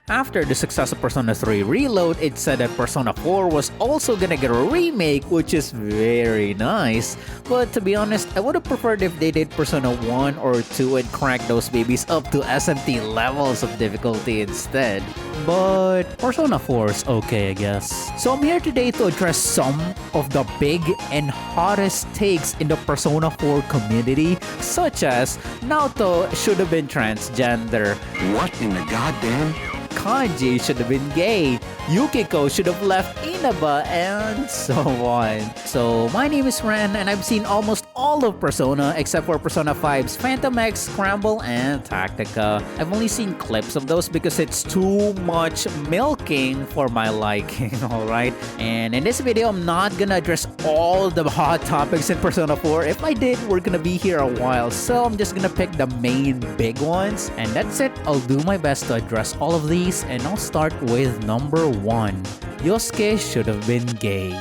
After the success of Persona 3 Reload, it said that Persona 4 was also gonna get a remake, which is very nice. But to be honest, I would have preferred if they did Persona 1 or 2 and cranked those babies up to SMT levels of difficulty instead. But Persona 4 is okay, I guess. So I'm here today to address some of the big and hottest takes in the Persona 4 community, such as Naoto should have been transgender. What in the goddamn? Kanji should have been gay, Yukiko should have left Inaba, and so on. So my name is Ren, and I've seen almost all of Persona except for Persona 5's Phantom X, Scramble, and Tactica. I've only seen clips of those because it's too much milking for my liking, alright? And in this video, I'm not gonna address all the hot topics in Persona 4. If I did, we're gonna be here a while, so I'm just gonna pick the main big ones. And that's it. I'll do my best to address all of these, and I'll start with number 1. Yosuke should have been gay.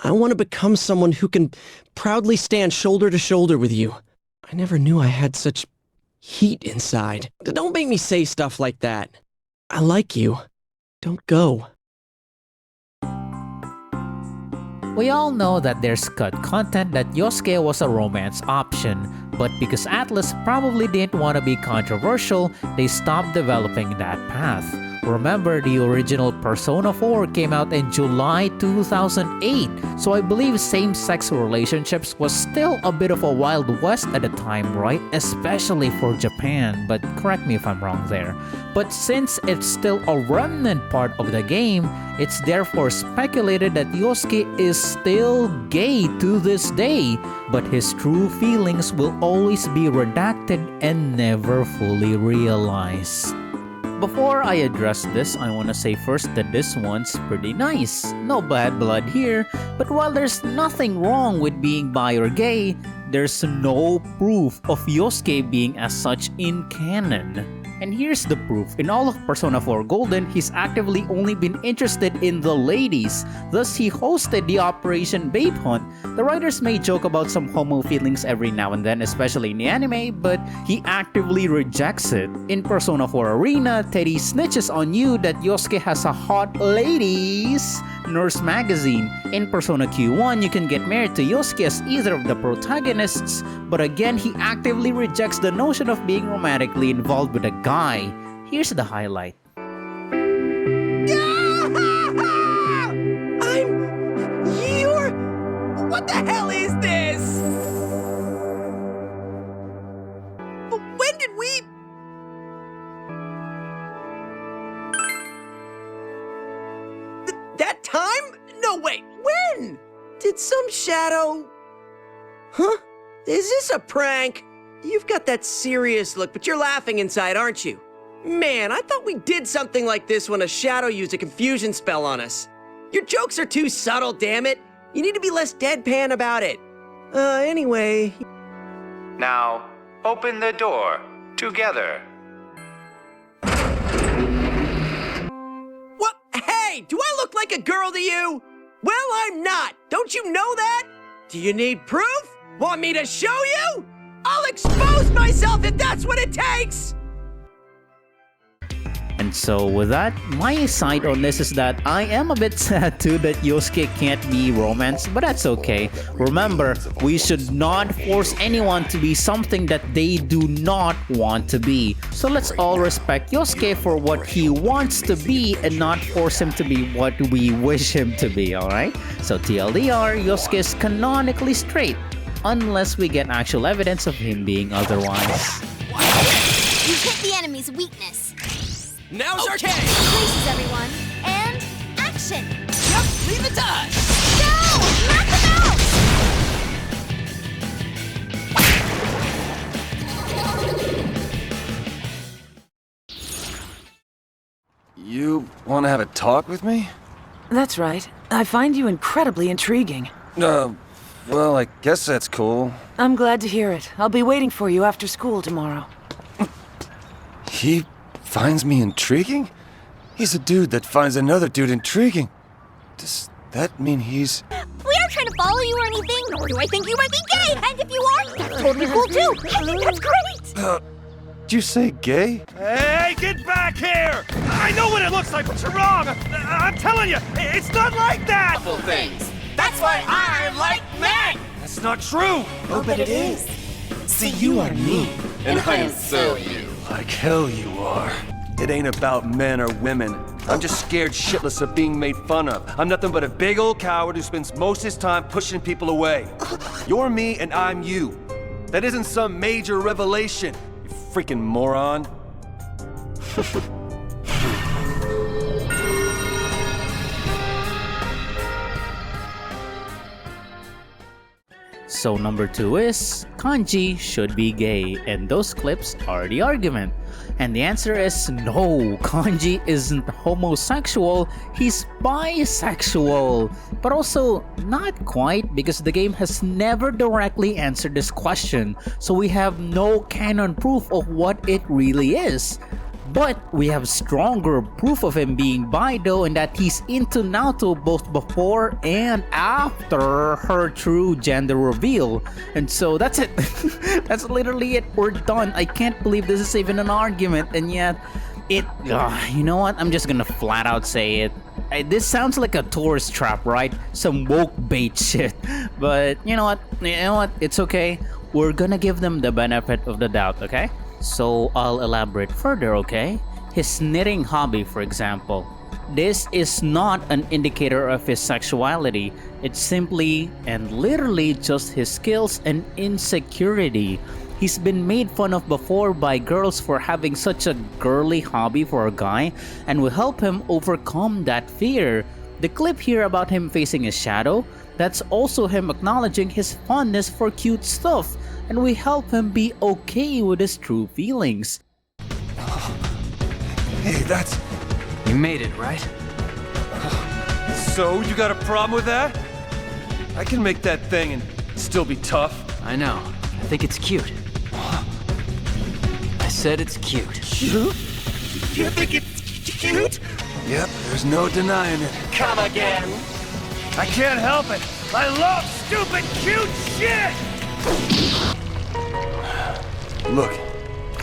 I want to become someone who can proudly stand shoulder to shoulder with you. I never knew I had such heat inside. Don't make me say stuff like that. I like you. Don't go. We all know that there's cut content that Yosuke was a romance option, but because Atlus probably didn't want to be controversial, they stopped developing that path. Remember, the original Persona 4 came out in July 2008, so I believe same-sex relationships was still a bit of a Wild West at the time, right? Especially for Japan, but correct me if I'm wrong there. But since it's still a remnant part of the game, it's therefore speculated that Yosuke is still gay to this day, but his true feelings will always be redacted and never fully realized. Before I address this, I wanna say first that this one's pretty nice. No bad blood here, but while there's nothing wrong with being bi or gay, there's no proof of Yosuke being as such in canon. And here's the proof. In all of Persona 4 Golden, he's actively only been interested in the ladies. Thus, he hosted the Operation Babe Hunt. The writers may joke about some homo feelings every now and then, especially in the anime, but he actively rejects it. In Persona 4 Arena, Teddy snitches on you that Yosuke has a hot ladies nurse magazine. In Persona Q1, you can get married to Yosuke as either of the protagonists, but again, he actively rejects the notion of being romantically involved with a guy. Here's the highlight. What the hell is this? When did we... That time? No, wait, when? Did some shadow... Huh? Is this a prank? You've got that serious look, but you're laughing inside, aren't you? Man, I thought we did something like this when a shadow used a confusion spell on us. Your jokes are too subtle, damn it. You need to be less deadpan about it. Anyway... Now, open the door. Together. What? Hey, do I look like a girl to you? Well, I'm not. Don't you know that? Do you need proof? Want me to show you? I'll expose myself if that's what it takes! And so with that, my side on this is that I am a bit sad too that Yosuke can't be romance, but that's okay. Remember, we should not force anyone to be something that they do not want to be. So let's all respect Yosuke for what he wants to be and not force him to be what we wish him to be, alright? So TLDR, Yosuke is canonically straight, unless we get actual evidence of him being otherwise. You hit the enemy's weakness. Now's our chance! Places, everyone. And action! Yep, leave it to us! Go! Knock them out! You want to have a talk with me? That's right. I find you incredibly intriguing. Well, I guess that's cool. I'm glad to hear it. I'll be waiting for you after school tomorrow. He finds me intriguing? He's a dude that finds another dude intriguing. Does that mean he's... We aren't trying to follow you or anything, nor do I think you might be gay! And if you are, that's totally cool too! I think that's great! Did you say gay? Hey, get back here! I know what it looks like, but you're wrong! I'm telling you, it's not like that! Things. That's why I like men! That's not true! Oh, but it is. See, you are me, and I am so you. Like hell you are. It ain't about men or women. I'm just scared shitless of being made fun of. I'm nothing but a big old coward who spends most of his time pushing people away. You're me and I'm you. That isn't some major revelation, you freaking moron. So number 2 is, Kanji should be gay, and those clips are the argument. And the answer is no, Kanji isn't homosexual, he's bisexual. But also, not quite, because the game has never directly answered this question, so we have no canon proof of what it really is. But we have stronger proof of him being bi though, in that he's into Naoto both before and after her true gender reveal. And so that's it. That's literally it. We're done. I can't believe this is even an argument, and yet you know what? I'm just gonna flat out say it. This sounds like a tourist trap, right? Some woke bait shit. But you know what? It's okay. We're gonna give them the benefit of the doubt, okay? So I'll elaborate further, okay? His knitting hobby, for example. This is not an indicator of his sexuality. It's simply and literally just his skills and insecurity. He's been made fun of before by girls for having such a girly hobby for a guy, and we help him overcome that fear. The clip here about him facing his shadow, that's also him acknowledging his fondness for cute stuff, and we help him be okay with his true feelings. Hey, that's... You made it, right? So, you got a problem with that? I can make that thing and still be tough. I know. I think it's cute. I said it's cute. Cute? You think it's cute? Yep, there's no denying it. Come again. I can't help it. I love stupid, cute shit! Look,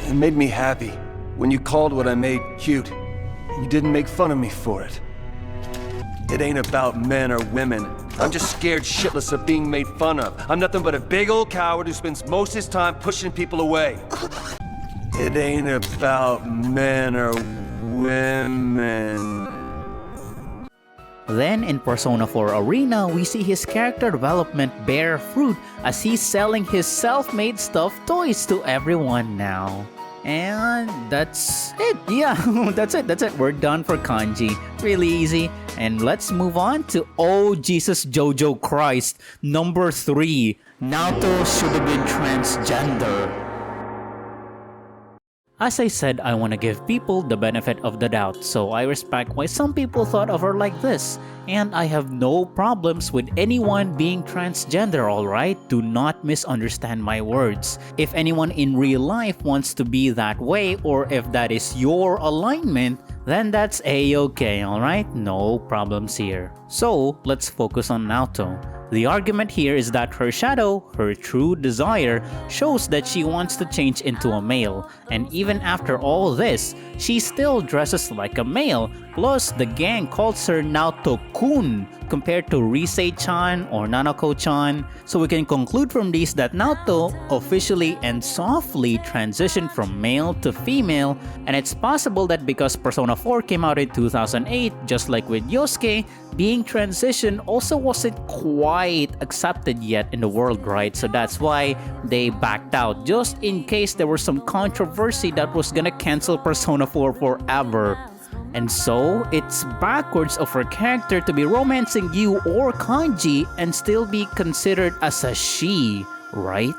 it made me happy when you called what I made cute. You didn't make fun of me for it. It ain't about men or women. I'm just scared shitless of being made fun of. I'm nothing but a big old coward who spends most of his time pushing people away. It ain't about men or women. Then in Persona 4 Arena, we see his character development bear fruit as he's selling his self-made stuffed toys to everyone now. And that's it. Yeah, that's it. We're done for Kanji. Really easy. And let's move on to Oh Jesus Jojo Christ, number 3. Naoto should have been transgender. As I said, I want to give people the benefit of the doubt, so I respect why some people thought of her like this. And I have no problems with anyone being transgender, alright? Do not misunderstand my words. If anyone in real life wants to be that way, or if that is your alignment, then that's a-okay, alright? No problems here. So, let's focus on Naoto. The argument here is that her shadow, her true desire, shows that she wants to change into a male, and even after all this, she still dresses like a male. Plus, the gang calls her Naoto-kun compared to Risei-chan or Nanako-chan. So we can conclude from these that Naoto officially and softly transitioned from male to female, and it's possible that because Persona 4 came out in 2008, just like with Yosuke, being transitioned also wasn't quite accepted yet in the world, right? So that's why they backed out, just in case there was some controversy that was gonna cancel Persona 4 forever. And so, it's backwards of her character to be romancing you or Kanji and still be considered as a she, right?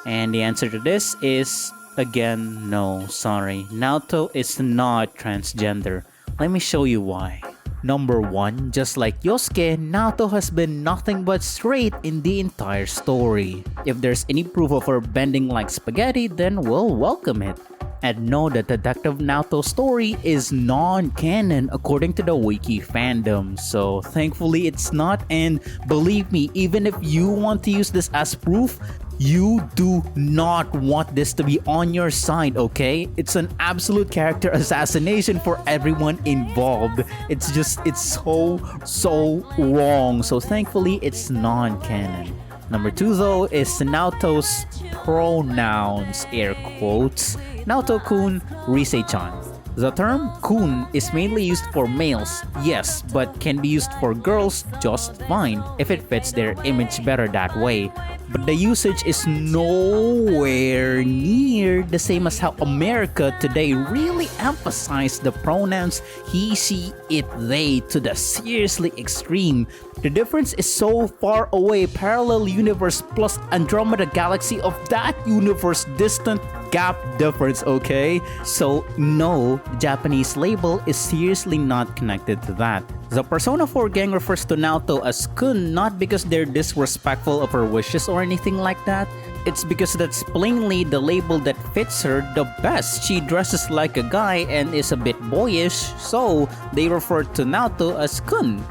And the answer to this is, again, no, sorry. Naoto is not transgender. Let me show you why. Number 1, just like Yosuke, Naoto has been nothing but straight in the entire story. If there's any proof of her bending like spaghetti, then we'll welcome it. And know that Detective Naoto's story is non-canon according to the wiki fandom, so thankfully it's not, and believe me, even if you want to use this as proof, You do not want this to be on your side, okay? It's an absolute character assassination for everyone involved. It's so wrong. So thankfully, it's non-canon. Number 2 though is Naoto's pronouns, air quotes. Naoto-kun, Risei-chan. The term kun is mainly used for males, yes, but can be used for girls just fine if it fits their image better that way. But the usage is nowhere near the same as how America today really emphasized the pronouns he, she, it, they to the seriously extreme. The difference is so far away, parallel universe plus Andromeda galaxy of that universe distant gap difference, okay? So no, Japanese label is seriously not connected to that. The Persona 4 gang refers to Naoto as kun not because they're disrespectful of her wishes or anything like that. It's because that's plainly the label that fits her the best. She dresses like a guy and is a bit boyish, so they refer to Naoto as kun.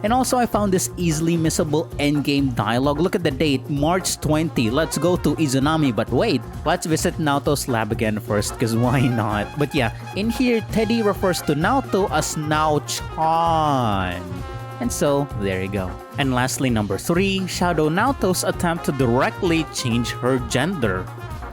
And also I found this easily missable endgame dialogue. Look at the date, March 20. Let's go to Izanami, but wait, let's visit Naoto's lab again first, cause why not? But yeah, in here, Teddy refers to Naoto as Nao-chan. And so, there you go. And lastly, number 3, Shadow Naoto's attempt to directly change her gender.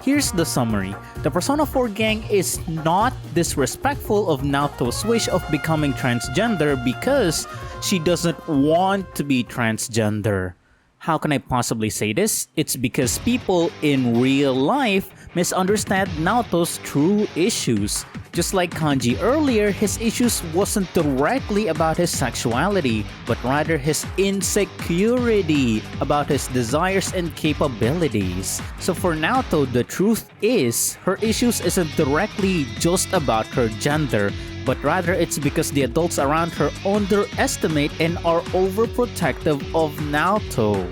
Here's the summary. The Persona 4 gang is not disrespectful of Naoto's wish of becoming transgender because she doesn't want to be transgender. How can I possibly say this? It's because people in real life misunderstand Naoto's true issues. Just like Kanji earlier, his issues wasn't directly about his sexuality, but rather his insecurity about his desires and capabilities. So for Naoto, the truth is, her issues isn't directly just about her gender, but rather it's because the adults around her underestimate and are overprotective of Naoto.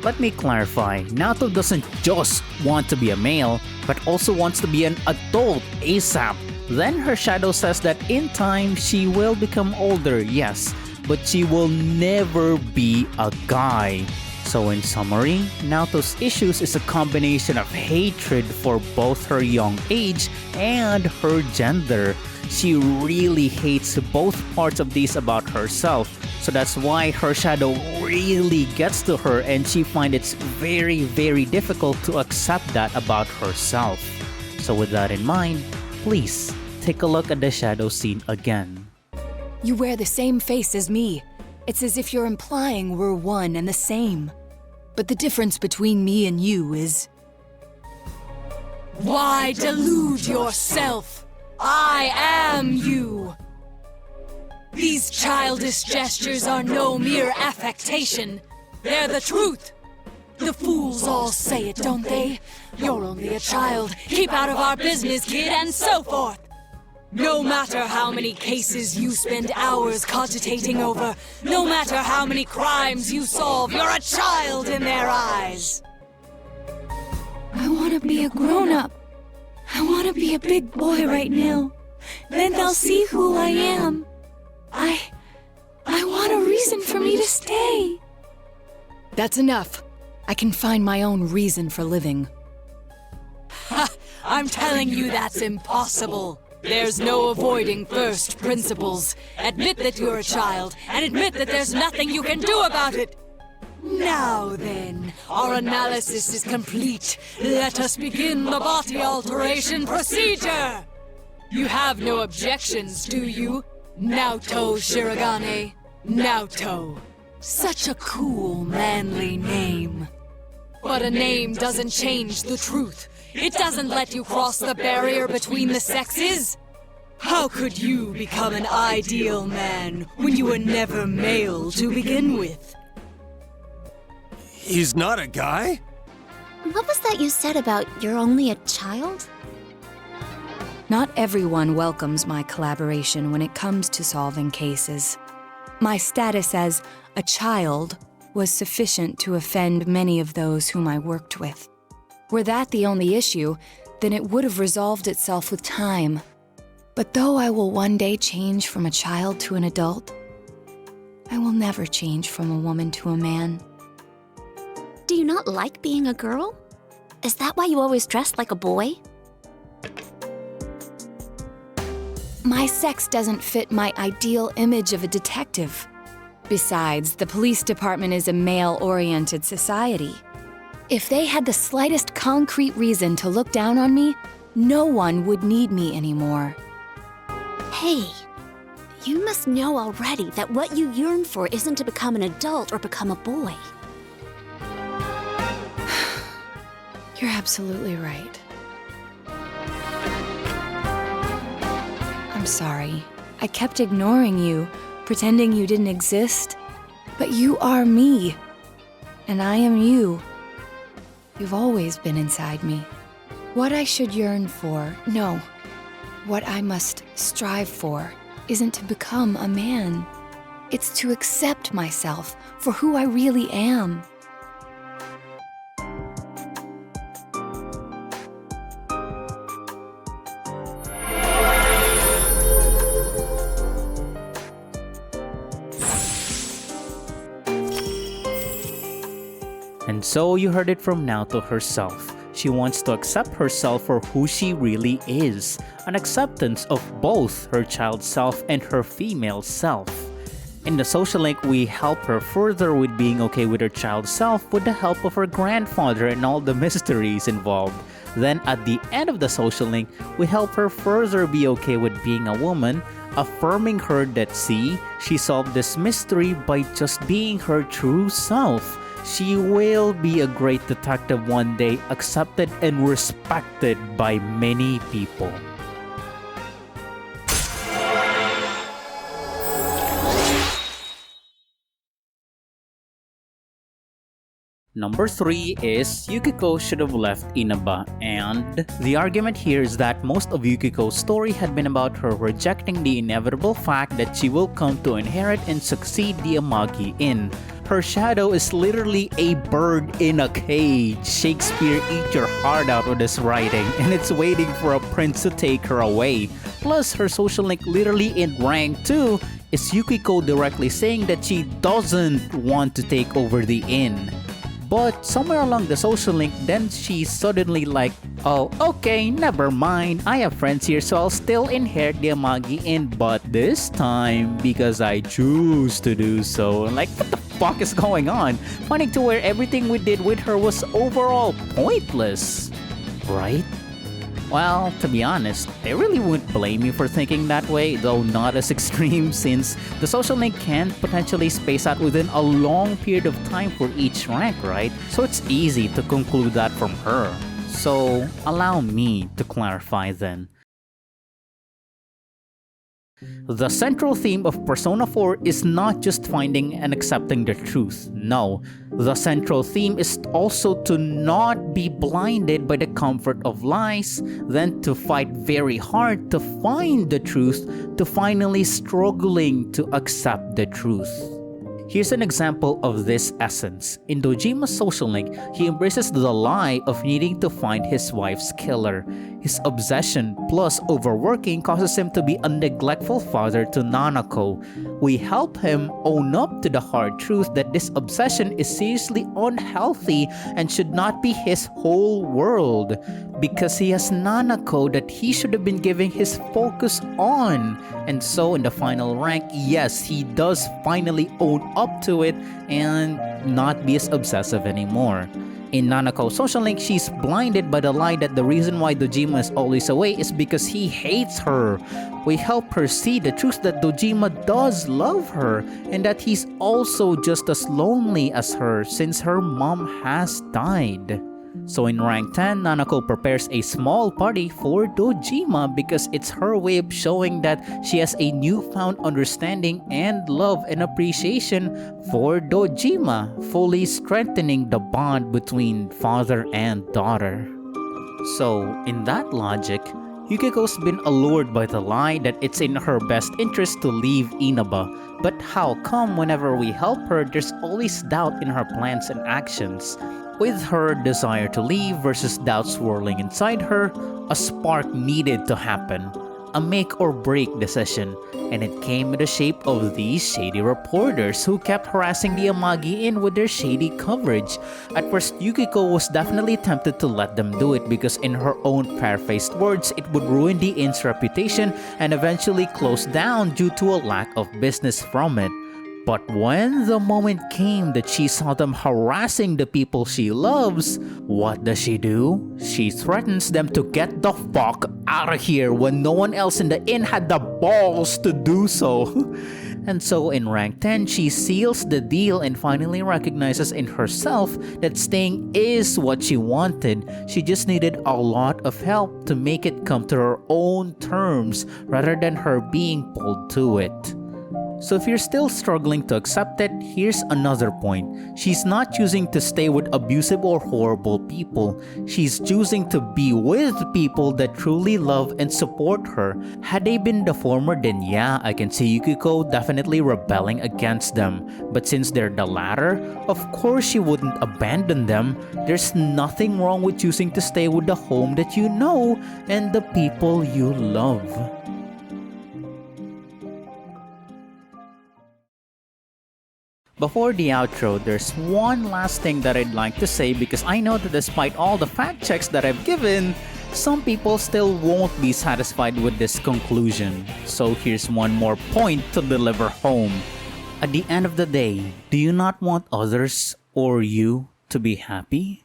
Let me clarify, Naoto doesn't just want to be a male, but also wants to be an adult ASAP. Then her shadow says that in time, she will become older, yes, but she will never be a guy. So in summary, Naoto's issues is a combination of hatred for both her young age and her gender. She really hates both parts of these about herself. So that's why her shadow really gets to her and she finds it very, very difficult to accept that about herself. So with that in mind, please take a look at the shadow scene again. You wear the same face as me. It's as if you're implying we're one and the same. But the difference between me and you is... Why delude yourself? I am you! These childish gestures are no mere affectation. They're the truth. The fools all say it, don't they? You're only a child. Keep out of our business, kid, and so forth. No matter how many cases you spend hours cogitating over, no matter how many crimes you solve, you're a child in their eyes. I want to be a grown-up. I want to be a big boy right now. Then they'll see who I am. I want a reason for me to stay. That's enough. I can find my own reason for living. Ha! I'm telling you that's impossible. There's no avoiding first principles. Admit that you're a child, and admit that there's nothing you can do about it. Now then, our analysis is complete. Let us begin the body alteration procedure! You have no objections, do you? Naoto Shirogane. Naoto. Such a cool, manly name. But a name doesn't change the truth. It doesn't let you cross the barrier between the sexes. How could you become an ideal man when you were never male to begin with? He's not a guy? What was that you said about you're only a child? Not everyone welcomes my collaboration when it comes to solving cases. My status as a child was sufficient to offend many of those whom I worked with. Were that the only issue, then it would have resolved itself with time. But though I will one day change from a child to an adult, I will never change from a woman to a man. Do you not like being a girl? Is that why you always dressed like a boy? My sex doesn't fit my ideal image of a detective. Besides, the police department is a male-oriented society. If they had the slightest concrete reason to look down on me, no one would need me anymore. Hey, you must know already that what you yearn for isn't to become an adult or become a boy. You're absolutely right. I'm sorry. I kept ignoring you, pretending you didn't exist. But you are me. And I am you. You've always been inside me. What I should yearn for, no. What I must strive for isn't to become a man. It's to accept myself for who I really am. And so you heard it from Naoto herself. She wants to accept herself for who she really is, an acceptance of both her child self and her female self. In the social link, we help her further with being okay with her child self with the help of her grandfather and all the mysteries involved. Then at the end of the social link, we help her further be okay with being a woman, affirming her that she solved this mystery by just being her true self. She will be a great detective one day, accepted and respected by many people. Number 3 is Yukiko should have left Inaba, and the argument here is that most of Yukiko's story had been about her rejecting the inevitable fact that she will come to inherit and succeed the Amagi Inn. Her shadow is literally a bird in a cage. Shakespeare eat your heart out with this writing, and it's waiting for a prince to take her away. Plus, her social link literally in rank 2 is Yukiko directly saying that she doesn't want to take over the inn. But somewhere along the social link, then she's suddenly like, oh, okay, never mind. I have friends here, so I'll still inherit the Amagi Inn, but this time, because I choose to do so. Like, what the fuck is going on? Finding to where everything we did with her was overall pointless, right? Well, to be honest, I really wouldn't blame you for thinking that way, though not as extreme since the social link can potentially space out within a long period of time for each rank, right? So it's easy to conclude that from her. So allow me to clarify then. The central theme of Persona 4 is not just finding and accepting the truth. No, the central theme is also to not be blinded by the comfort of lies, then to fight very hard to find the truth, to finally struggling to accept the truth. Here's an example of this essence. In Dojima's social link, he embraces the lie of needing to find his wife's killer. His obsession plus overworking causes him to be a neglectful father to Nanako. We help him own up to the hard truth that this obsession is seriously unhealthy and should not be his whole world, because he has Nanako that he should have been giving his focus on. And so in the final rank, yes, he does finally own up to it and not be as obsessive anymore. In Nanako's social link, she's blinded by the lie that the reason why Dojima is always away is because he hates her. We help her see the truth that Dojima does love her and that he's also just as lonely as her since her mom has died. So in rank 10, Nanako prepares a small party for Dojima because it's her way of showing that she has a newfound understanding and love and appreciation for Dojima, fully strengthening the bond between father and daughter. So in that logic, Yukiko's been allured by the lie that it's in her best interest to leave Inaba. But how come whenever we help her, there's always doubt in her plans and actions? With her desire to leave versus doubt swirling inside her, a spark needed to happen. a make or break decision, and it came in the shape of these shady reporters who kept harassing the Amagi in with their shady coverage. At first, Yukiko was definitely tempted to let them do it because in her own paraphrased words, it would ruin the inn's reputation and eventually close down due to a lack of business from it. But when the moment came that she saw them harassing the people she loves, what does she do? She threatens them to get the fuck out of here when no one else in the inn had the balls to do so. And so in rank 10, she seals the deal and finally recognizes in herself that staying is what she wanted. She just needed a lot of help to make it come to her own terms rather than her being pulled to it. So if you're still struggling to accept it, here's another point. She's not choosing to stay with abusive or horrible people. She's choosing to be with people that truly love and support her. Had they been the former, then yeah, I can see Yukiko definitely rebelling against them. But since they're the latter, of course she wouldn't abandon them. There's nothing wrong with choosing to stay with the home that you know and the people you love. Before the outro, there's one last thing that I'd like to say because I know that despite all the fact checks that I've given, some people still won't be satisfied with this conclusion. So here's one more point to deliver home. At the end of the day, do you not want others or you to be happy?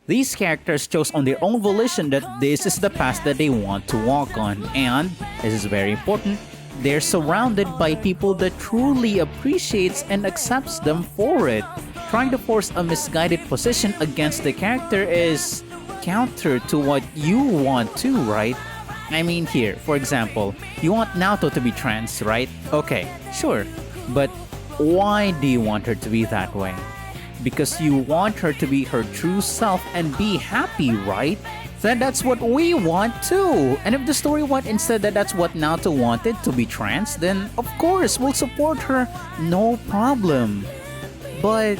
These characters chose on their own volition that this is the path that they want to walk on, and, this is very important, they're surrounded by people that truly appreciates and accepts them for it. Trying to force a misguided position against the character is counter to what you want to, right? I mean here, for example, you want Naoto to be trans, right? Okay, sure. But why do you want her to be that way? Because you want her to be her true self and be happy, right? Then that's what we want too. And if the story went instead that that's what Naoto wanted, to be trans, then of course we'll support her, no problem. But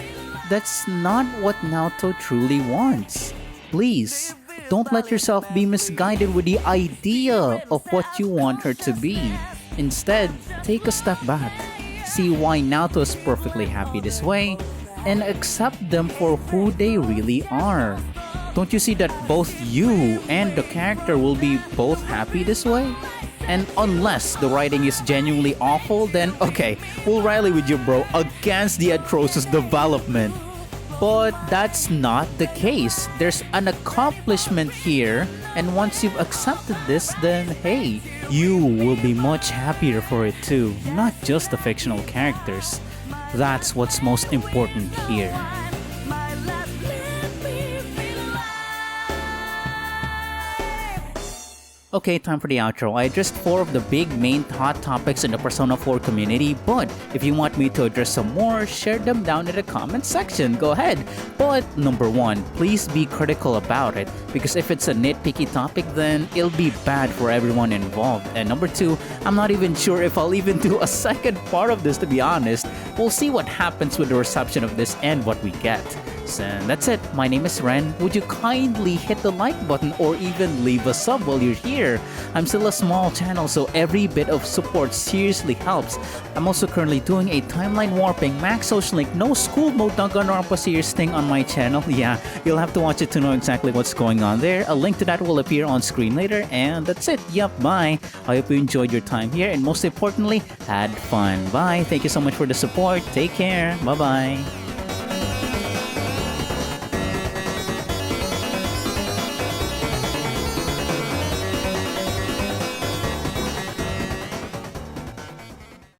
that's not what Naoto truly wants. Please, don't let yourself be misguided with the idea of what you want her to be. Instead, take a step back. See why Naoto is perfectly happy this way, and accept them for who they really are. Don't you see that both you and the character will be both happy this way? And unless the writing is genuinely awful, then okay, we'll rally with you bro against the atrocious development. But that's not the case. There's an accomplishment here, and once you've accepted this, then hey, you will be much happier for it too, not just the fictional characters. That's what's most important here. Okay, time for the outro. I addressed 4 of the big main hot topics in the Persona 4 community, but if you want me to address some more, share them down in the comment section. Go ahead. But number 1, please be critical about it, because if it's a nitpicky topic, then it'll be bad for everyone involved. And number 2, I'm not even sure if I'll even do a second part of this, to be honest. We'll see what happens with the reception of this and what we get. And that's it. My name is Ren. Would you kindly hit the like button or even leave a sub while you're here? I'm still a small channel, so every bit of support seriously helps. I'm also currently doing a timeline warping max social link no school mode Danganronpa series thing on my channel. Yeah, you'll have to watch it to know exactly what's going on there. A link to that will appear on screen later, and that's it. Yup, bye. I hope you enjoyed your time here, and most importantly, had fun. Bye. Thank you so much for the support. Take care. Bye-bye.